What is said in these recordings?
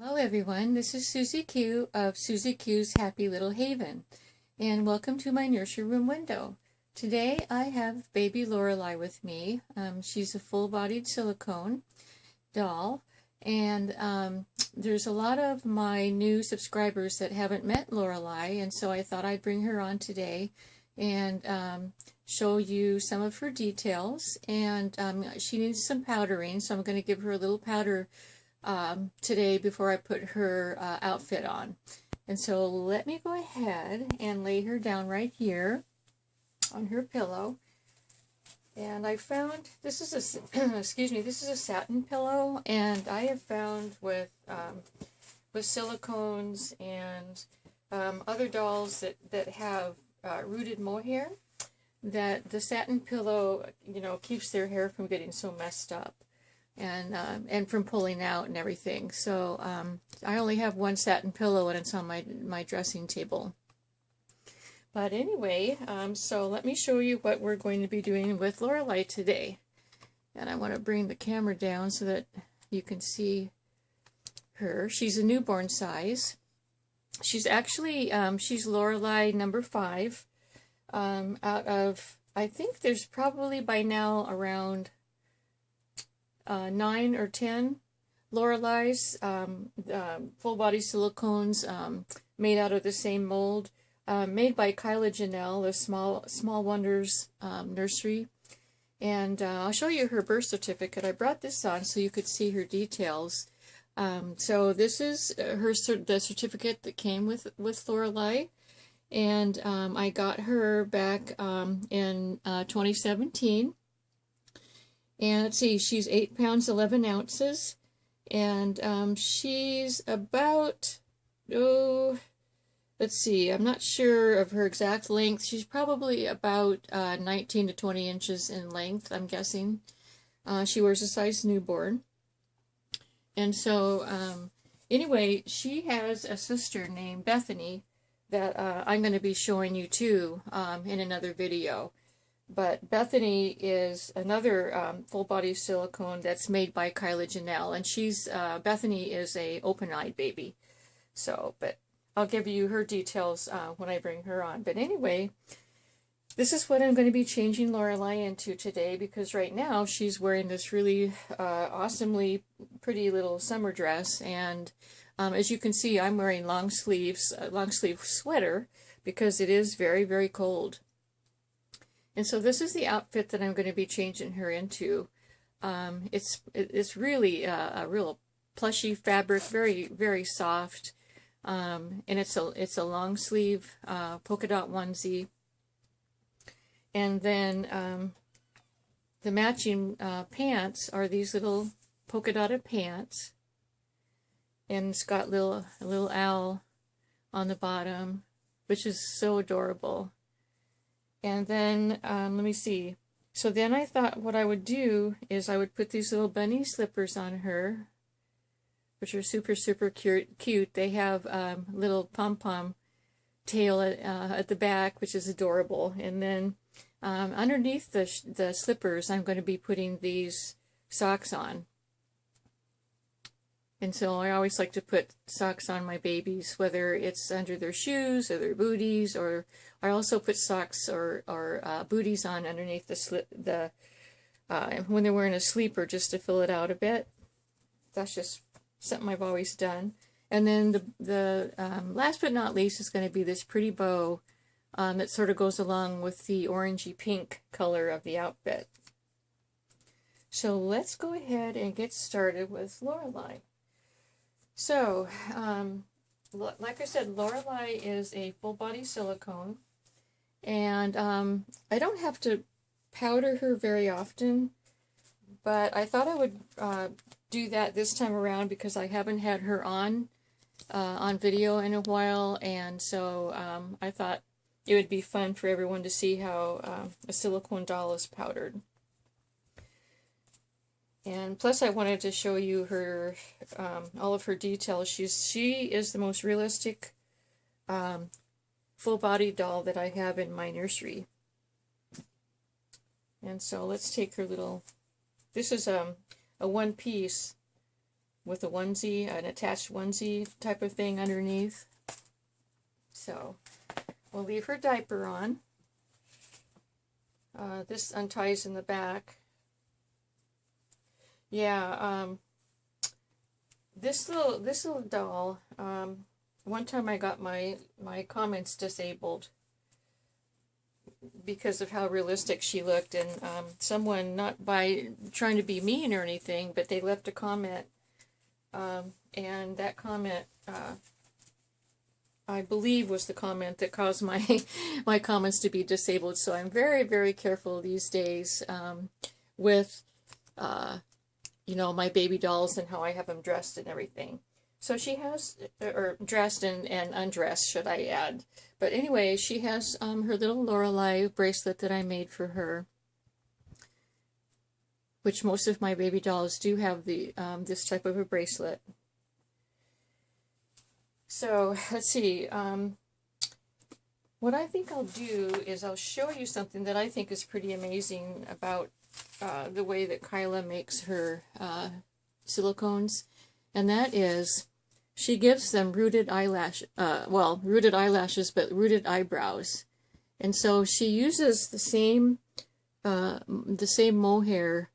Hello everyone, this is Susie Q of Susie Q's Happy Little Haven, and welcome to my nursery room window. Today I have baby Lorelei with me. She's a full-bodied silicone doll, and there's a lot of my new subscribers that haven't met Lorelei, and so I thought I'd bring her on today and show you some of her details. And she needs some powdering, so I'm going to give her a little powder today before I put her outfit on. And so let me go ahead and lay her down right here on her pillow. And I found, this is a, excuse me, this is a satin pillow, and I have found with silicones and other dolls that have rooted mohair, that the satin pillow, keeps their hair from getting so messed up and from pulling out and everything. So I only have one satin pillow, and it's on my dressing table. But anyway, so let me show you what we're going to be doing with Lorelei today. And I want to bring the camera down so that you can see her. She's a newborn size. She's actually, she's Lorelei number 5 out of, I think there's probably by now around 9 or 10 Lorelei's, full body silicones made out of the same mold, made by KYLA JANELLE, the Small Wonders nursery. And I'll show you her birth certificate. I brought this on so you could see her details. So this is the certificate that came with Lorelei, and I got her back in 2017. And let's see, she's 8 pounds 11 ounces, and she's about, let's see, I'm not sure of her exact length. She's probably about 19 to 20 inches in length, I'm guessing. She wears a size newborn. And so, anyway, she has a sister named Bethany that I'm going to be showing you too in another video. But Bethany is another full-body silicone that's made by KYLA JANELLE, and she's Bethany is a open-eyed baby. So, but I'll give you her details when I bring her on. But anyway, this is what I'm going to be changing Lorelei into today, because right now she's wearing this really awesomely pretty little summer dress, and as you can see, I'm wearing long sleeve sweater because it is very, very cold. And so this is the outfit that I'm going to be changing her into. It's really a real plushy fabric, very, very soft, and it's a long sleeve polka dot onesie. And then the matching pants are these little polka dotted pants, and it's got a little owl on the bottom, which is so adorable. And then, let me see. So then I thought what I would do is I would put these little bunny slippers on her, which are super, super cute. They have little pom-pom tail at the back, which is adorable. And then underneath the slippers, I'm going to be putting these socks on. And so I always like to put socks on my babies, whether it's under their shoes or their booties, or I also put socks or booties on underneath when they're wearing a sleeper, just to fill it out a bit. That's just something I've always done. And then the last but not least is going to be this pretty bow that sort of goes along with the orangey pink color of the outfit. So let's go ahead and get started with Lorelei. So, like I said, Lorelei is a full-body silicone, and I don't have to powder her very often, but I thought I would do that this time around because I haven't had her on video in a while, and so I thought it would be fun for everyone to see how a silicone doll is powdered. And plus I wanted to show you her, all of her details. She is the most realistic full-body doll that I have in my nursery. And so let's take her little, this is a one-piece with a onesie, an attached onesie type of thing underneath. So we'll leave her diaper on. This unties in the back. Yeah, this little doll, one time I got my comments disabled because of how realistic she looked, and someone, not by trying to be mean or anything, but they left a comment, and that comment, I believe, was the comment that caused my comments to be disabled. So I'm very, very careful these days with you know, my baby dolls and how I have them dressed and everything. So she has, or dressed and undressed, should I add. But anyway, she has her little Lorelei bracelet that I made for her, which most of my baby dolls do have the this type of a bracelet. So let's see. What I think I'll do is I'll show you something that I think is pretty amazing about the way that KYLA makes her silicones, and that is she gives them rooted rooted eyelashes, but rooted eyebrows. And so she uses the same mohair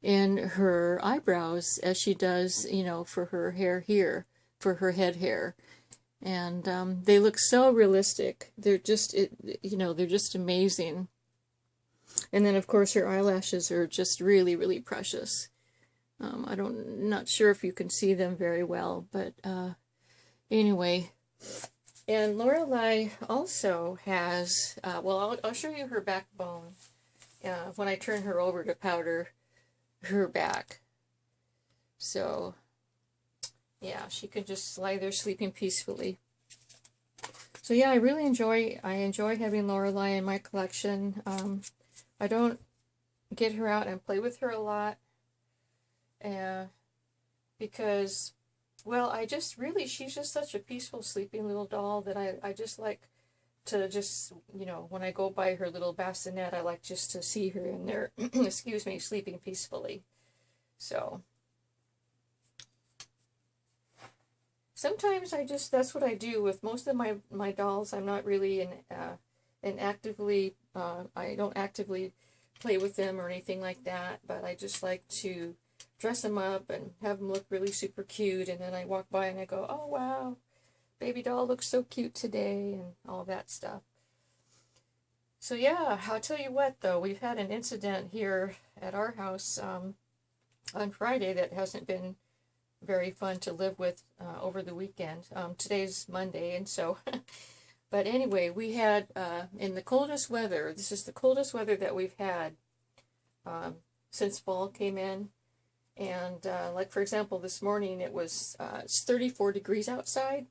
in her eyebrows as she does, you know, for her hair here, for her head hair. And they look so realistic. They're just, you know, they're just amazing. And then, of course, her eyelashes are just really, really precious. Not sure if you can see them very well, but anyway. And Lorelei also has, well, I'll show you her backbone when I turn her over to powder her back. So, yeah, she can just lie there sleeping peacefully. So yeah, I really enjoy having Lorelei in my collection. I don't get her out and play with her a lot, because, well, she's just such a peaceful sleeping little doll that I just like to just, you know, when I go by her little bassinet, I like just to see her in there, excuse me, sleeping peacefully. So sometimes that's what I do with most of my dolls. I'm not really actively, I don't actively play with them or anything like that, but I just like to dress them up and have them look really super cute, and then I walk by and I go, oh wow, baby doll looks so cute today, and all that stuff. So yeah, I'll tell you what though, we've had an incident here at our house on Friday that hasn't been very fun to live with over the weekend. Today's Monday, and so but anyway, we had in the coldest weather, this is the coldest weather that we've had since fall came in. And like, for example, this morning it's 34 degrees outside,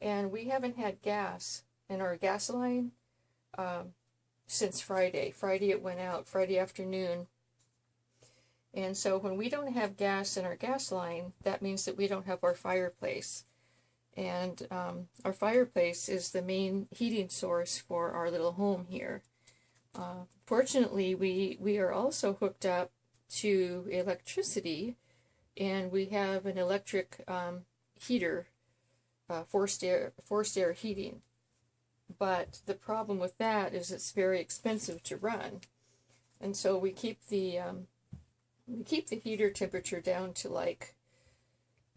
and we haven't had gas in our gas line since Friday. Friday it went out, Friday afternoon. And so when we don't have gas in our gas line, that means that we don't have our fireplace. And our fireplace is the main heating source for our little home here. Fortunately, we are also hooked up to electricity, and we have an electric heater, forced air heating. But the problem with that is it's very expensive to run, and so we keep the heater temperature down to, like,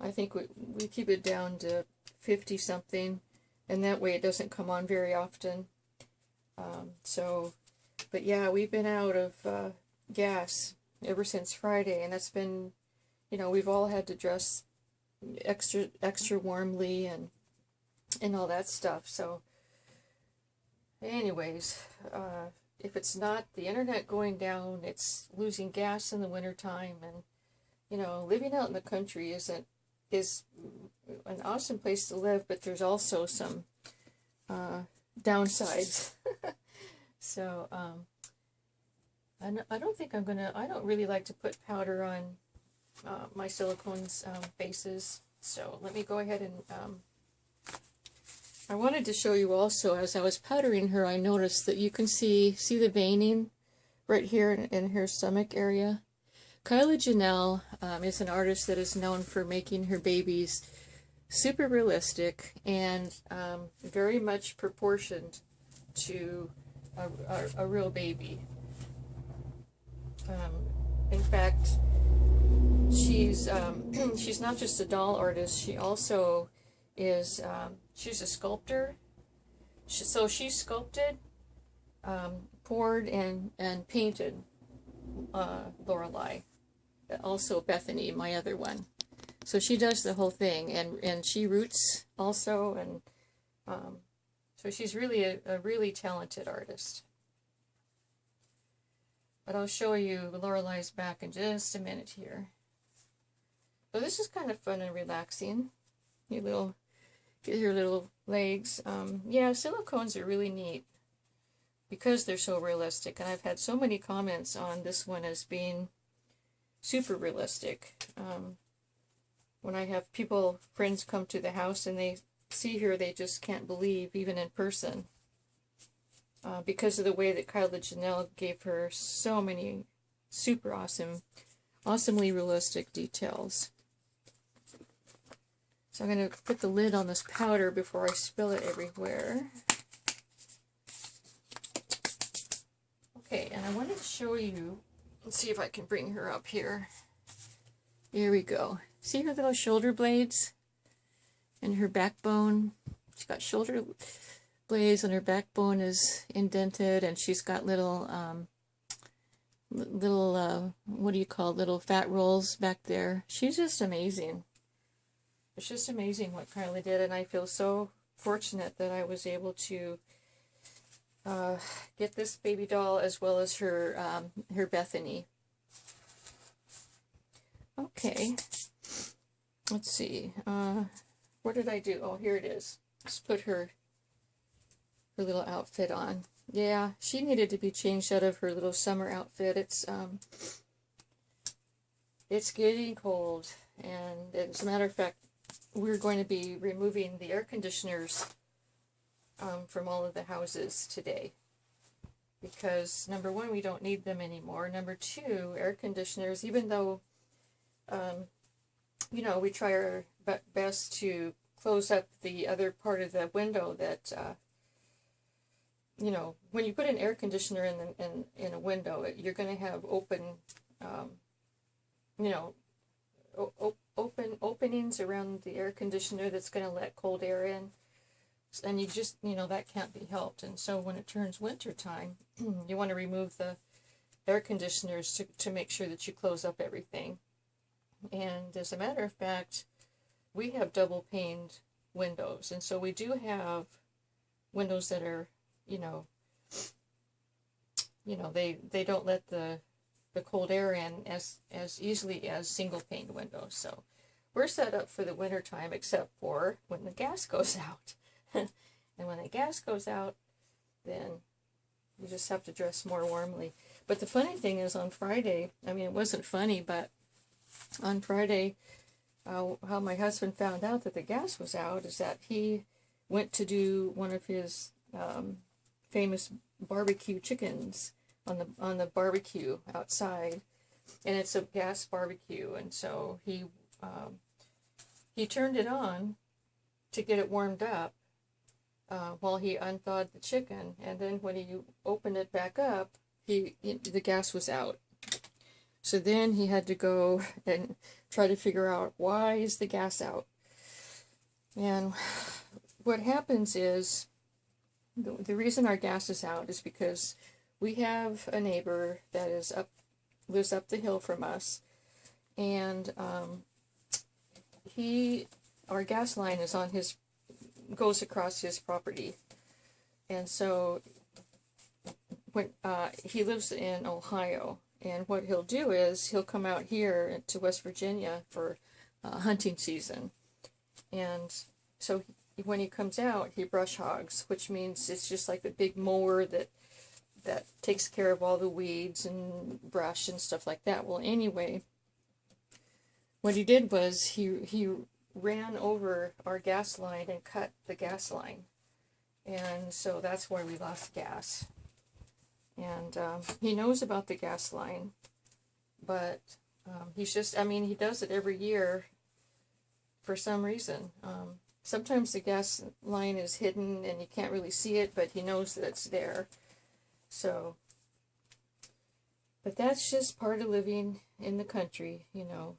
I think we keep it down to 50 something, and that way it doesn't come on very often. But yeah, we've been out of gas ever since Friday, and that's been, you know, we've all had to dress extra warmly and all that stuff. So anyways, if it's not the internet going down, it's losing gas in the wintertime. And, you know, living out in the country is an awesome place to live, but there's also some downsides. So I don't think I don't really like to put powder on my silicones bases. So let me go ahead and I wanted to show you also, as I was powdering her, I noticed that you can see the veining right here in her stomach area. KYLA JANELLE is an artist that is known for making her babies super realistic and very much proportioned to a real baby. In fact, she's not just a doll artist. She also is she's a sculptor. So she sculpted, poured, and painted Lorelei. Also Bethany, my other one. So she does the whole thing, and she roots also, and so she's really a really talented artist. But I'll show you Lorelei's back in just a minute here. So this is kind of fun and relaxing. Get your little legs. Yeah, silicones are really neat because they're so realistic, and I've had so many comments on this one as being super realistic. When I have friends come to the house and they see her, they just can't believe, even in person, because of the way that KYLA JANELLE gave her so many super awesomely realistic details. So I'm going to put the lid on this powder before I spill it everywhere. Okay, and I wanted to show you, let's see if I can bring her up here. Here we go. See her little shoulder blades and her backbone? She's got shoulder blades and her backbone is indented, and she's got little, what do you call it? Little fat rolls back there. She's just amazing. It's just amazing what KYLA did, and I feel so fortunate that I was able to get this baby doll as well as her Bethany. Okay, let's see. What did I do? Oh, here it is. Just put her little outfit on. Yeah, she needed to be changed out of her little summer outfit. It's getting cold, and as a matter of fact, we're going to be removing the air conditioners from all of the houses today, because number one, we don't need them anymore. Number two, air conditioners, even though you know, we try our best to close up the other part of the window that you know, when you put an air conditioner in a window, you're going to have open you know, open openings around the air conditioner that's going to let cold air in, and you just, you know, that can't be helped. And so when it turns winter time, you want to remove the air conditioners to make sure that you close up everything. And as a matter of fact, we have double paned windows, and so we do have windows that are, you know, they don't let the cold air in as easily as single paned windows. So we're set up for the winter time, except for when the gas goes out. And when the gas goes out, then you just have to dress more warmly. But the funny thing is, on Friday, I mean, it wasn't funny, but on Friday, how my husband found out that the gas was out is that he went to do one of his famous barbecue chickens on the barbecue outside, and it's a gas barbecue, and so he turned it on to get it warmed up while he unthawed the chicken, and then when he opened it back up, the gas was out. So then he had to go and try to figure out, why is the gas out? And what happens is, the reason our gas is out is because we have a neighbor that lives up the hill from us, and our gas line is goes across his property, and so when he lives in Ohio. And what he'll do is he'll come out here to West Virginia for hunting season. And so when he comes out, he brush hogs, which means it's just like a big mower that takes care of all the weeds and brush and stuff like that. Well, anyway, what he did was he ran over our gas line and cut the gas line. And so that's why we lost gas. And he knows about the gas line, but He's just, I mean, he does it every year for some reason. Sometimes the gas line is hidden and you can't really see it, but he knows that it's there. So, but that's just part of living in the country, you know.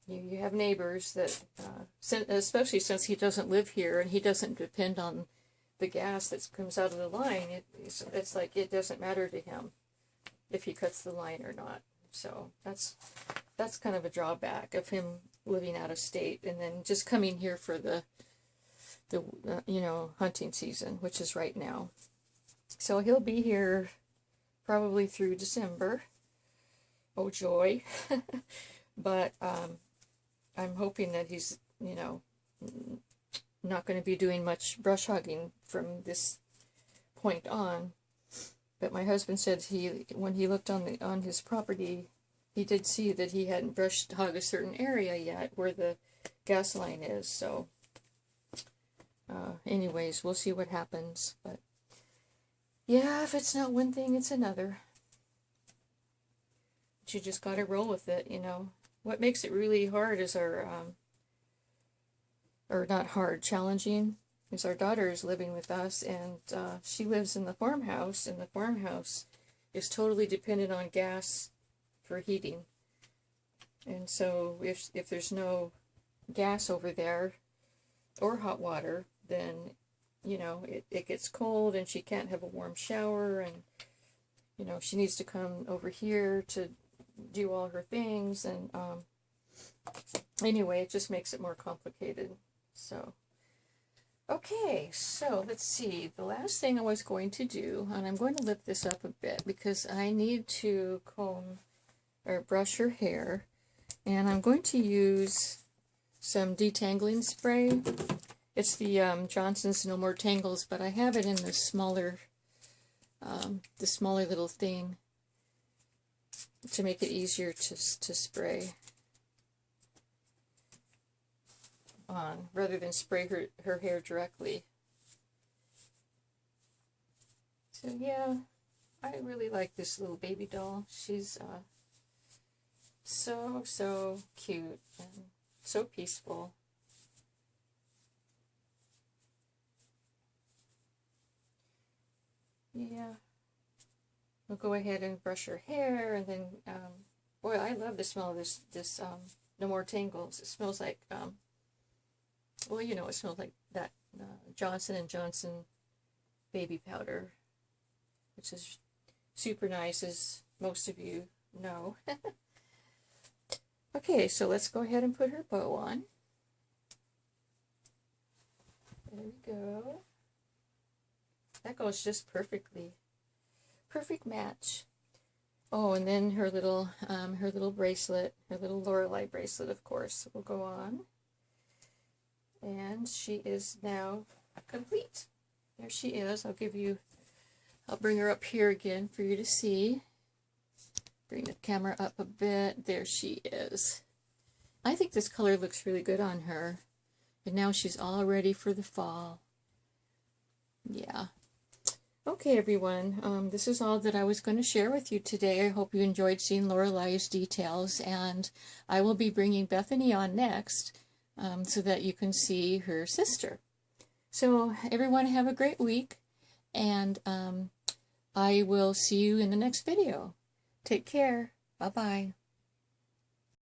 You have neighbors that, especially since he doesn't live here and he doesn't depend on the gas that comes out of the line, it's like it doesn't matter to him if he cuts the line or not. So that's kind of a drawback of him living out of state and then just coming here for the you know, hunting season, which is right now. So he'll be here probably through December. Oh joy. But I'm hoping that he's, you know, not going to be doing much brush hogging from this point on. But my husband said when he looked on his property, he did see that he hadn't brushed hog a certain area yet where the gas line is. So anyways, we'll see what happens. But yeah, if it's not one thing, it's another. But you just got to roll with it, you know. What makes it really hard is our, or not hard, challenging, is our daughter is living with us, and she lives in the farmhouse, and the farmhouse is totally dependent on gas for heating. And so if there's no gas over there, or hot water, then, you know, it gets cold, and she can't have a warm shower, and, you know, she needs to come over here to do all her things, and anyway, it just makes it more complicated. So okay, so let's see, the last thing I was going to do, and I'm going to lift this up a bit because I need to comb or brush her hair, and I'm going to use some detangling spray. It's the Johnson's No More Tangles, but I have it in the smaller little thing to make it easier to spray on rather than spray her hair directly. So yeah, I really like this little baby doll. She's so cute and so peaceful. Yeah. We'll go ahead and brush her hair, and then, boy, I love the smell of this No More Tangles. It smells like, well, you know, it smells like that Johnson & Johnson baby powder, which is super nice, as most of you know. Okay, so let's go ahead and put her bow on. There we go. That goes just perfectly. Perfect match. Oh, and then her little bracelet, her little Lorelei bracelet, of course, will go on. And she is now complete. There she is. I'll bring her up here again for you to see. Bring the camera up a bit. There she is. I think this color looks really good on her. And now she's all ready for the fall. Yeah. Okay, everyone, this is all that I was going to share with you today. I hope you enjoyed seeing Lorelei's details, and I will be bringing Bethany on next so that you can see her sister. So, everyone, have a great week, and I will see you in the next video. Take care. Bye-bye.